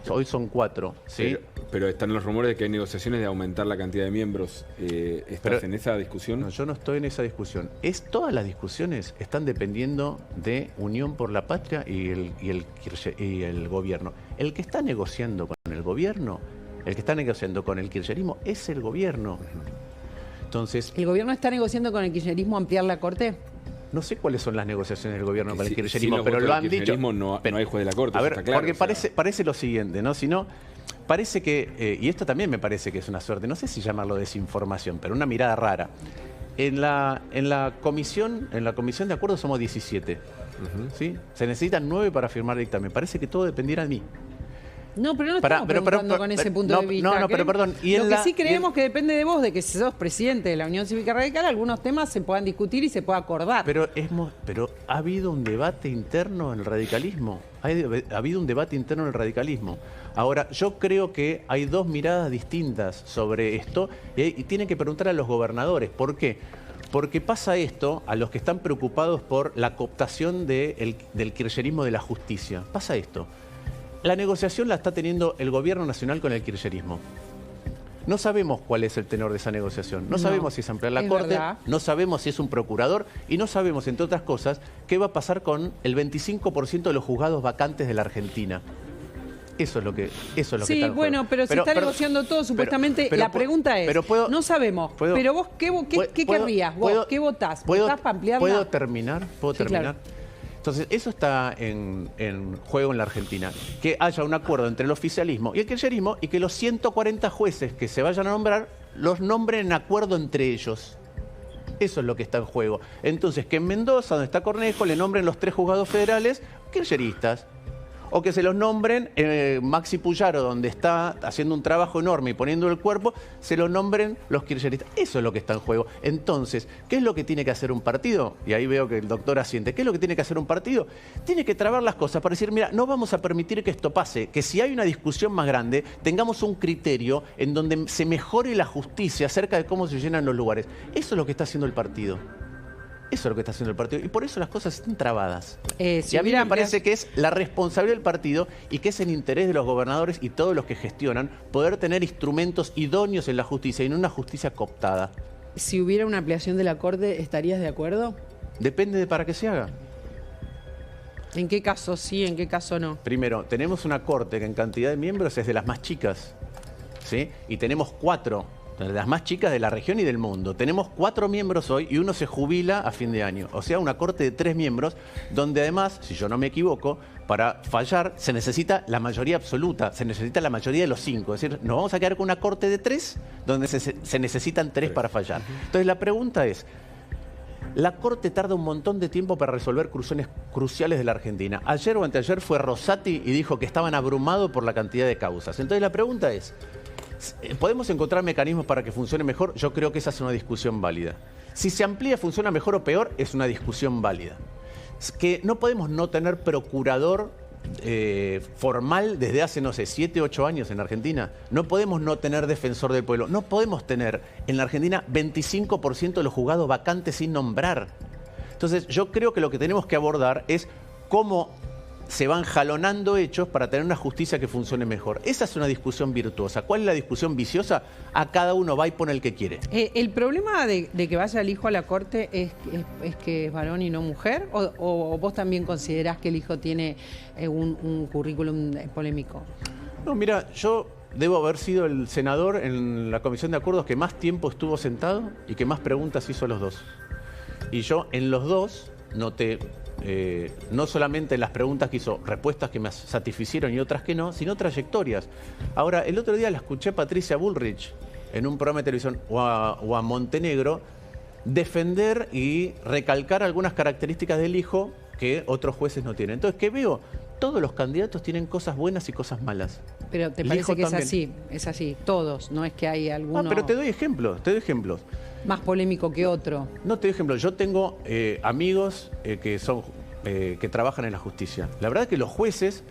Speaker 3: Hoy son 4, ¿sí?
Speaker 2: Pero están los rumores de que hay negociaciones de aumentar la cantidad de miembros. ¿Estás en esa discusión?
Speaker 3: No, yo no estoy en esa discusión. Todas las discusiones están dependiendo de Unión por la Patria y el gobierno. El que está negociando con el gobierno, el que está negociando con el kirchnerismo es el gobierno. Entonces,
Speaker 1: ¿el gobierno está negociando con el kirchnerismo ampliar la Corte?
Speaker 3: No sé cuáles son las negociaciones del gobierno con el kirchnerismo, pero lo han dicho.
Speaker 2: No hay juez de la Corte.
Speaker 3: A ver,
Speaker 2: está claro,
Speaker 3: porque parece lo siguiente, ¿no? Si no, parece que, y esto también me parece que es una suerte, no sé si llamarlo desinformación, pero una mirada rara. En la comisión de acuerdo somos 17. ¿Sí? Se necesitan 9 para firmar dictamen. Parece que todo dependiera de mí.
Speaker 1: No, pero no estamos preguntando con ese punto de vista.
Speaker 3: No, pero perdón.
Speaker 1: Lo que sí creemos que depende de vos, de que si sos presidente de la Unión Cívica Radical, algunos temas se puedan discutir y se pueda acordar.
Speaker 3: Pero ha habido un debate interno en el radicalismo. Ha habido un debate interno en el radicalismo. Ahora, yo creo que hay dos miradas distintas sobre esto y tienen que preguntar a los gobernadores. ¿Por qué? Porque pasa esto a los que están preocupados por la cooptación del kirchnerismo de la justicia. Pasa esto. La negociación la está teniendo el gobierno nacional con el kirchnerismo. No sabemos cuál es el tenor de esa negociación. No sabemos si es ampliar la Corte, verdad. No sabemos si es un procurador y no sabemos, entre otras cosas, qué va a pasar con el 25% de los juzgados vacantes de la Argentina. Eso es lo que está en
Speaker 1: bueno,
Speaker 3: juego.
Speaker 1: pero se está negociando todo, supuestamente. La pregunta es, no sabemos, pero vos, ¿qué querrías? ¿Vos qué votás? ¿Votás para ampliarla?
Speaker 3: ¿Puedo terminar?
Speaker 1: Sí, claro.
Speaker 3: Entonces, eso está en juego en la Argentina. Que haya un acuerdo entre el oficialismo y el kirchnerismo y que los 140 jueces que se vayan a nombrar los nombren en acuerdo entre ellos. Eso es lo que está en juego. Entonces, que en Mendoza, donde está Cornejo, le nombren los 3 juzgados federales kirchneristas. O que se los nombren, Maxi Puyaro, donde está haciendo un trabajo enorme y poniendo el cuerpo, se los nombren los kirchneristas. Eso es lo que está en juego. Entonces, ¿qué es lo que tiene que hacer un partido? Y ahí veo que el doctor asiente. ¿Qué es lo que tiene que hacer un partido? Tiene que trabar las cosas para decir, mira, no vamos a permitir que esto pase. Que si hay una discusión más grande, tengamos un criterio en donde se mejore la justicia acerca de cómo se llenan los lugares. Eso es lo que está haciendo el partido. Eso es lo que está haciendo el partido. Y por eso las cosas están trabadas. Y a mí me parece que es la responsabilidad del partido y que es el interés de los gobernadores y todos los que gestionan poder tener instrumentos idóneos en la justicia y no una justicia cooptada.
Speaker 1: Si hubiera una ampliación de la Corte, ¿estarías de acuerdo?
Speaker 3: Depende de para qué se haga.
Speaker 1: ¿En qué caso sí, en qué caso no?
Speaker 3: Primero, tenemos una Corte que en cantidad de miembros es de las más chicas, ¿sí? Y tenemos 4 de las más chicas de la región y del mundo. Tenemos 4 miembros hoy y uno se jubila a fin de año. O sea, una Corte de 3 miembros, donde además, si yo no me equivoco, para fallar se necesita la mayoría absoluta, se necesita la mayoría de los 5. Es decir, nos vamos a quedar con una Corte de 3, donde se necesitan 3 para fallar. Entonces, la pregunta es, la Corte tarda un montón de tiempo para resolver cuestiones cruciales de la Argentina. Ayer o anteayer fue Rosati y dijo que estaban abrumados por la cantidad de causas. Entonces, la pregunta es, ¿podemos encontrar mecanismos para que funcione mejor? Yo creo que esa es una discusión válida. Si se amplía, funciona mejor o peor, es una discusión válida. Es que no podemos no tener procurador formal desde hace, no sé, 7, 8 años en Argentina. No podemos no tener defensor del pueblo. No podemos tener en la Argentina 25% de los juzgados vacantes sin nombrar. Entonces, yo creo que lo que tenemos que abordar es cómo se van jalonando hechos para tener una justicia que funcione mejor. Esa es una discusión virtuosa. ¿Cuál es la discusión viciosa? A cada uno va y pone el que quiere.
Speaker 1: ¿El problema de que vaya el hijo a la Corte es que es varón y no mujer? ¿O vos también considerás que el hijo tiene un currículum polémico?
Speaker 3: No, mira, yo debo haber sido el senador en la Comisión de Acuerdos que más tiempo estuvo sentado y que más preguntas hizo a los dos. Y yo en los dos noté no solamente las preguntas que hizo, respuestas que me satisficieron y otras que no, sino trayectorias. Ahora, el otro día la escuché a Patricia Bullrich en un programa de televisión o a Montenegro defender y recalcar algunas características del hijo que otros jueces no tienen. Entonces, ¿qué veo? Todos los candidatos tienen cosas buenas y cosas malas.
Speaker 1: Pero te parece que es así, todos, no es que hay alguno
Speaker 3: pero te doy ejemplos.
Speaker 1: más polémico que otro.
Speaker 3: No, te doy ejemplos. Yo tengo amigos que trabajan en la justicia. La verdad es que los jueces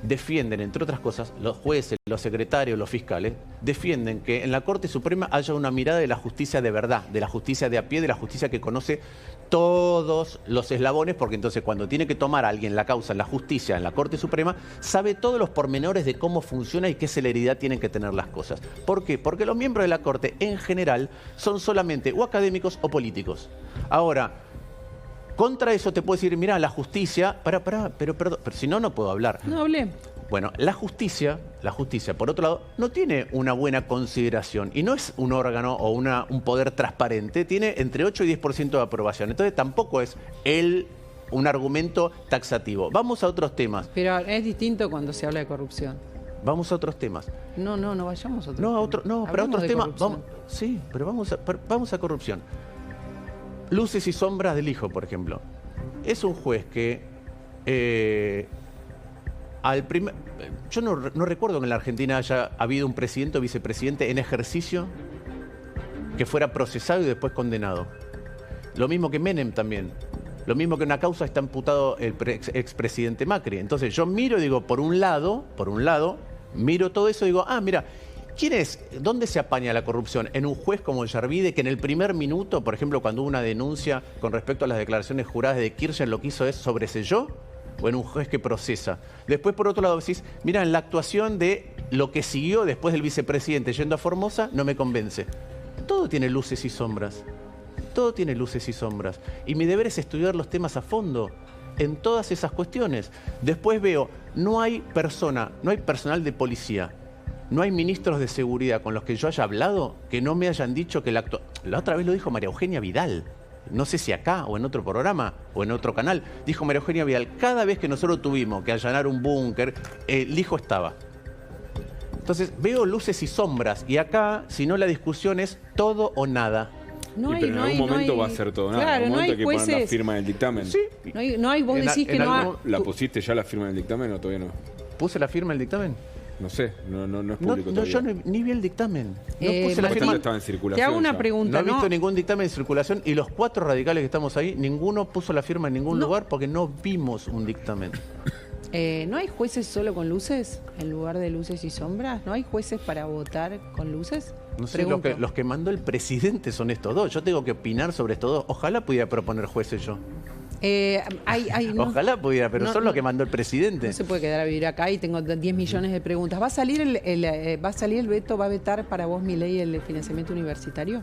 Speaker 3: defienden, entre otras cosas, los jueces, los secretarios, los fiscales, defienden que en la Corte Suprema haya una mirada de la justicia de verdad, de la justicia de a pie, de la justicia que conoce todos los eslabones, porque entonces cuando tiene que tomar a alguien la causa en la justicia, en la Corte Suprema, sabe todos los pormenores de cómo funciona y qué celeridad tienen que tener las cosas. ¿Por qué? Porque los miembros de la Corte, en general, son solamente o académicos o políticos. Ahora, contra eso te puedo decir, mira, la justicia... pero si no, no puedo hablar.
Speaker 1: No hablé.
Speaker 3: Bueno, la justicia, por otro lado, no tiene una buena consideración y no es un órgano o un poder transparente, tiene entre 8 y 10% de aprobación. Entonces tampoco es un argumento taxativo. Vamos a otros temas.
Speaker 1: Pero es distinto cuando se habla de corrupción.
Speaker 3: Vamos a otros temas.
Speaker 1: No vayamos a otros
Speaker 3: temas. Pero otros temas. Sí, pero vamos a corrupción. Luces y sombras del hijo, por ejemplo. Es un juez que yo no recuerdo que en la Argentina haya habido un presidente o vicepresidente en ejercicio que fuera procesado y después condenado. Lo mismo que Menem también. Lo mismo que en una causa está imputado el expresidente Macri. Entonces yo miro y digo, por un lado, miro todo eso y digo, mira, ¿dónde se apaña la corrupción? En un juez como Yarvide, que en el primer minuto, por ejemplo, cuando hubo una denuncia con respecto a las declaraciones juradas de Kirchner, lo que hizo es sobreselló, o en un juez que procesa. Después, por otro lado, decís, mira, en la actuación de lo que siguió después del vicepresidente yendo a Formosa, no me convence. Todo tiene luces y sombras. Todo tiene luces y sombras. Y mi deber es estudiar los temas a fondo en todas esas cuestiones. Después veo, no hay personal de policía, no hay ministros de seguridad con los que yo haya hablado que no me hayan dicho que la otra vez lo dijo María Eugenia Vidal. No sé si acá o en otro programa o en otro canal. Dijo María Eugenia Vidal, cada vez que nosotros tuvimos que allanar un búnker, el hijo estaba. Entonces veo luces y sombras. Y acá, si no, la discusión es todo o nada.
Speaker 2: Pero en algún momento va a ser todo nada.
Speaker 1: Claro,
Speaker 2: en algún momento hay que
Speaker 1: jueces.
Speaker 2: poner la firma en el dictamen.
Speaker 3: Sí.
Speaker 1: Vos decís que no hay...
Speaker 2: ¿La pusiste ya la firma en el dictamen o todavía no?
Speaker 3: ¿Puse la firma en el dictamen?
Speaker 2: No sé, no es público todavía.
Speaker 3: Yo ni vi el dictamen. No puse la
Speaker 2: Martín,
Speaker 3: firma.
Speaker 2: estaba en circulación.
Speaker 1: Te hago una
Speaker 2: ya.
Speaker 1: pregunta,
Speaker 3: No he visto ningún dictamen en circulación y los 4 radicales que estamos ahí, ninguno puso la firma en ningún lugar porque no vimos un dictamen.
Speaker 1: ¿No hay jueces solo con luces en lugar de luces y sombras? ¿No hay jueces para votar con luces?
Speaker 3: No sé, los que mandó el presidente son estos dos. Yo tengo que opinar sobre estos dos. Ojalá pudiera proponer jueces yo. Ojalá pudiera, pero son los que mandó el presidente.
Speaker 1: No se puede quedar a vivir acá y tengo 10 millones de preguntas. ¿Va a salir el veto? ¿Va a vetar para vos, Milei, el financiamiento universitario?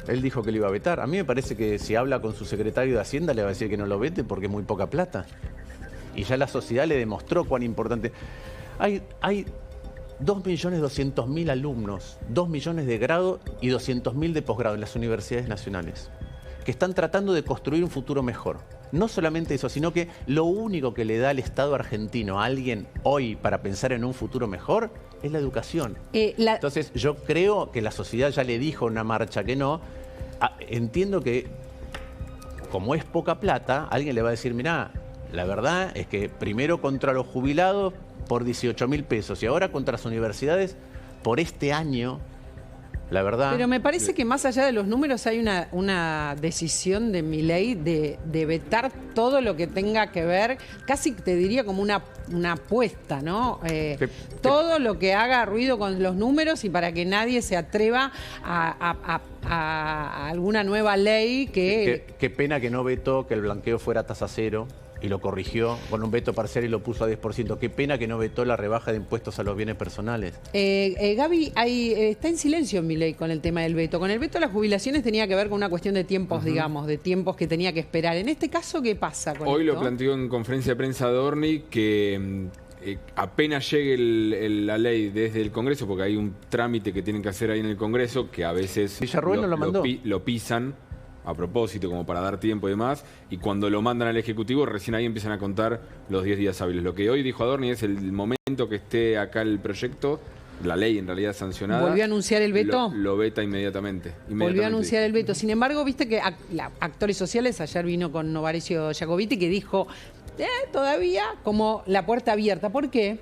Speaker 3: Él dijo que lo iba a vetar. A mí me parece que si habla con su secretario de Hacienda le va a decir que no lo vete porque es muy poca plata. Y ya la sociedad le demostró cuán importante. Hay 2.200.000 alumnos, 2 millones de grado y 200.000 de posgrado en las universidades nacionales, que están tratando de construir un futuro mejor. No solamente eso, sino que lo único que le da al Estado argentino a alguien hoy para pensar en un futuro mejor es la educación. Entonces yo creo que la sociedad ya le dijo en una marcha que no. Entiendo que como es poca plata, alguien le va a decir, mirá, la verdad es que primero contra los jubilados por 18.000 pesos y ahora contra las universidades por este año. La verdad.
Speaker 1: Pero me parece que más allá de los números hay una decisión de Milei de vetar todo lo que tenga que ver, casi te diría como una apuesta, ¿no? Todo lo que haga ruido con los números y para que nadie se atreva a alguna nueva ley que...
Speaker 3: Qué pena que no vetó que el blanqueo fuera tasa cero. Y lo corrigió con un veto parcial y lo puso a 10%. Qué pena que no vetó la rebaja de impuestos a los bienes personales.
Speaker 1: Gaby, está en silencio Milei con el tema del veto. Con el veto a las jubilaciones tenía que ver con una cuestión de tiempos, digamos, de tiempos que tenía que esperar. En este caso, ¿qué pasa con
Speaker 2: Hoy
Speaker 1: esto?
Speaker 2: lo planteó en conferencia de prensa Adorni que apenas llegue la ley desde el Congreso, porque hay un trámite que tienen que hacer ahí en el Congreso, que a veces
Speaker 3: Villarruel no lo mandó.
Speaker 2: Lo pisan a propósito, como para dar tiempo y demás, y cuando lo mandan al Ejecutivo, recién ahí empiezan a contar los 10 días hábiles. Lo que hoy dijo Adorni es el momento que esté acá el proyecto, la ley en realidad sancionada.
Speaker 1: ¿Volvió a anunciar el veto?
Speaker 2: Lo veta inmediatamente.
Speaker 1: Volvió a anunciar el veto. Sin embargo, viste que actores sociales, ayer vino con Novarecio Jacobiti, que dijo, todavía como la puerta abierta. ¿Por qué?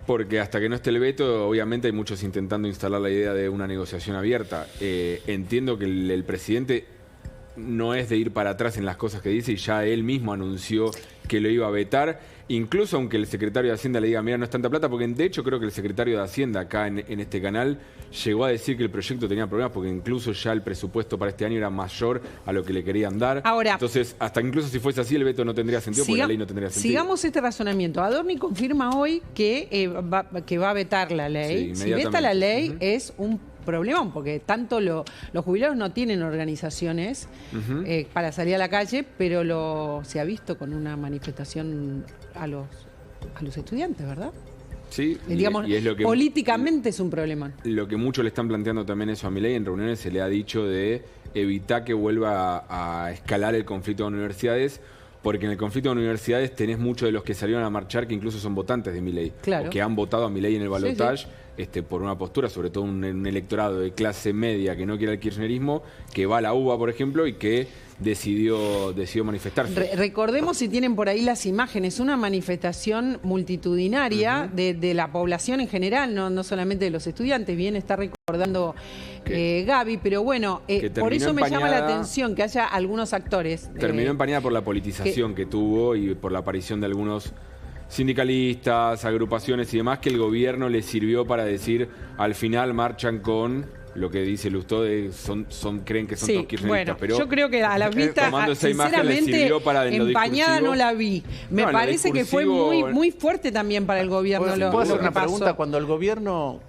Speaker 2: Porque hasta que no esté el veto, obviamente hay muchos intentando instalar la idea de una negociación abierta. Entiendo que el presidente no es de ir para atrás en las cosas que dice y ya él mismo anunció que lo iba a vetar, incluso aunque el secretario de Hacienda le diga, mira, no es tanta plata, porque de hecho creo que el secretario de Hacienda acá en este canal llegó a decir que el proyecto tenía problemas porque incluso ya el presupuesto para este año era mayor a lo que le querían dar.
Speaker 1: Ahora,
Speaker 2: entonces, hasta incluso si fuese así, el veto no tendría sentido porque la ley no tendría sentido.
Speaker 1: Sigamos este razonamiento. Adorni confirma hoy que va a vetar la ley.
Speaker 2: Sí,
Speaker 1: si veta la ley es un problemón, porque tanto los jubilados no tienen organizaciones para salir a la calle, pero se ha visto con una manifestación a los estudiantes, ¿verdad?
Speaker 2: Sí,
Speaker 1: digamos,
Speaker 2: y es lo que
Speaker 1: políticamente es un problema.
Speaker 2: Lo que muchos le están planteando también eso a Milei en reuniones, se le ha dicho de evitar que vuelva a escalar el conflicto de universidades, porque en el conflicto de universidades tenés muchos de los que salieron a marchar que incluso son votantes de Milei,
Speaker 1: claro,
Speaker 2: o que han votado a Milei en el balotaje,
Speaker 1: sí.
Speaker 2: Por una postura, sobre todo un electorado de clase media que no quiere el kirchnerismo, que va a la UBA, por ejemplo, y que decidió manifestarse.
Speaker 1: Recordemos, si tienen por ahí las imágenes, una manifestación multitudinaria de la población en general, no solamente de los estudiantes. Bien está recordando Gaby, pero bueno, por eso me llama la atención que haya algunos actores.
Speaker 2: Terminó empañada por la politización que tuvo y por la aparición de algunos sindicalistas, agrupaciones y demás, que el gobierno les sirvió para decir, al final marchan con lo que dice Lustó, creen que son todos kirchneristas.
Speaker 1: Bueno,
Speaker 2: pero
Speaker 1: yo creo que a la vista, sinceramente, empañada no la vi. Me parece que fue muy fuerte también para el gobierno.
Speaker 3: ¿Puedo hacer una pregunta? Cuando el gobierno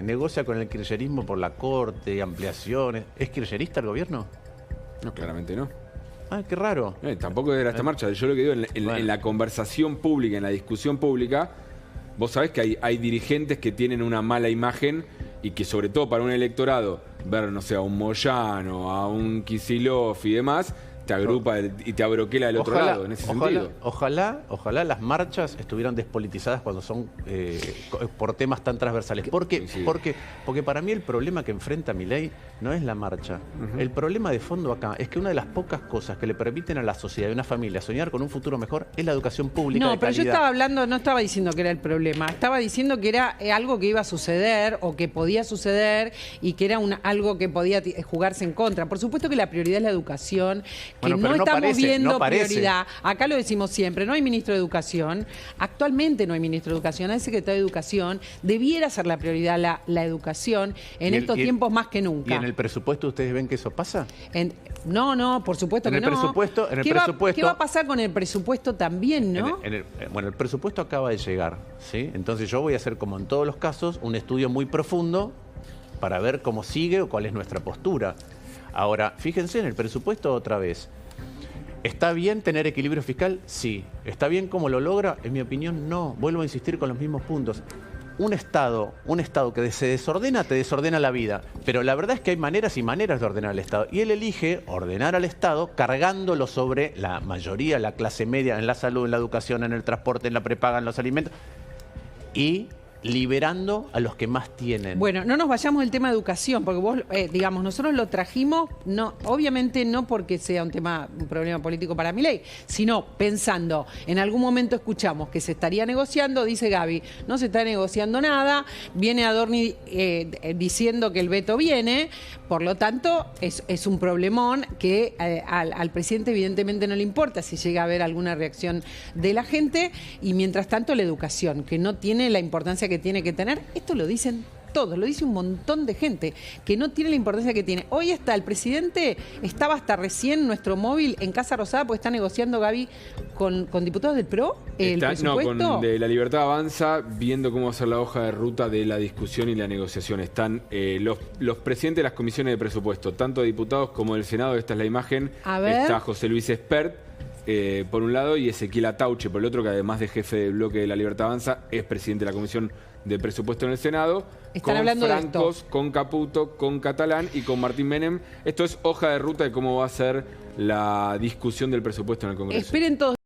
Speaker 3: negocia con el kirchnerismo por la corte, ampliaciones, ¿es kirchnerista el gobierno?
Speaker 2: No, claramente no.
Speaker 3: Ah, qué raro.
Speaker 2: Tampoco era esta marcha. Yo lo que digo, en la conversación pública, en la discusión pública, vos sabés que hay dirigentes que tienen una mala imagen y que sobre todo para un electorado, ver, no sé, a un Moyano, a un Kicillof y demás, te agrupa y te abroquela del otro lado, en ese sentido.
Speaker 3: Ojalá las marchas estuvieran despolitizadas cuando son por temas tan transversales. Porque para mí el problema que enfrenta Milei no es la marcha. El problema de fondo acá es que una de las pocas cosas que le permiten a la sociedad y a una familia soñar con un futuro mejor es la educación pública de calidad.
Speaker 1: No, pero yo no estaba diciendo que era el problema. Estaba diciendo que era algo que iba a suceder o que podía suceder y que era algo que podía jugarse en contra. Por supuesto que la prioridad es la educación, que no estamos viendo prioridad. Acá lo decimos siempre, no hay ministro de Educación. Actualmente no hay ministro de Educación, hay secretario de Educación. Debiera ser la prioridad la educación en estos tiempos más que nunca.
Speaker 3: ¿Y en el presupuesto ustedes ven que eso pasa?
Speaker 1: No, por supuesto que no. ¿Qué va a pasar con el presupuesto también, no?
Speaker 3: Bueno, el presupuesto acaba de llegar, ¿sí? Entonces yo voy a hacer, como en todos los casos, un estudio muy profundo para ver cómo sigue o cuál es nuestra postura. Ahora, fíjense en el presupuesto otra vez. ¿Está bien tener equilibrio fiscal? Sí. ¿Está bien cómo lo logra? En mi opinión, no. Vuelvo a insistir con los mismos puntos. Un Estado que se desordena, te desordena la vida. Pero la verdad es que hay maneras y maneras de ordenar al Estado. Y él elige ordenar al Estado cargándolo sobre la mayoría, la clase media, en la salud, en la educación, en el transporte, en la prepaga, en los alimentos. Y liberando a los que más tienen.
Speaker 1: Bueno, no nos vayamos del tema de educación, porque vos, digamos, nosotros lo trajimos, obviamente no porque sea un problema político para Milei, sino pensando, en algún momento escuchamos que se estaría negociando, dice Gaby, no se está negociando nada, viene Adorni diciendo que el veto viene, por lo tanto, es un problemón que al presidente evidentemente no le importa si llega a haber alguna reacción de la gente, y mientras tanto la educación, que no tiene la importancia que tiene que tener. Esto lo dicen todos, lo dice un montón de gente, que no tiene la importancia que tiene. Hoy el presidente estaba hasta recién nuestro móvil en Casa Rosada, porque está negociando, Gaby, con diputados del PRO el presupuesto.
Speaker 2: No, con de La Libertad Avanza, viendo cómo hacer la hoja de ruta de la discusión y la negociación. Están los presidentes de las comisiones de presupuesto, tanto de diputados como del Senado. Esta es la imagen. Está José Luis Espert, por un lado, y Ezequiel Atauche por el otro, que además de jefe del bloque de La Libertad Avanza, es presidente de la Comisión de Presupuesto en el Senado.
Speaker 1: Están hablando
Speaker 2: Francos,
Speaker 1: de esto.
Speaker 2: con Caputo, con Catalán y con Martín Menem. Esto es hoja de ruta de cómo va a ser la discusión del presupuesto en el Congreso.
Speaker 1: Esperen todos.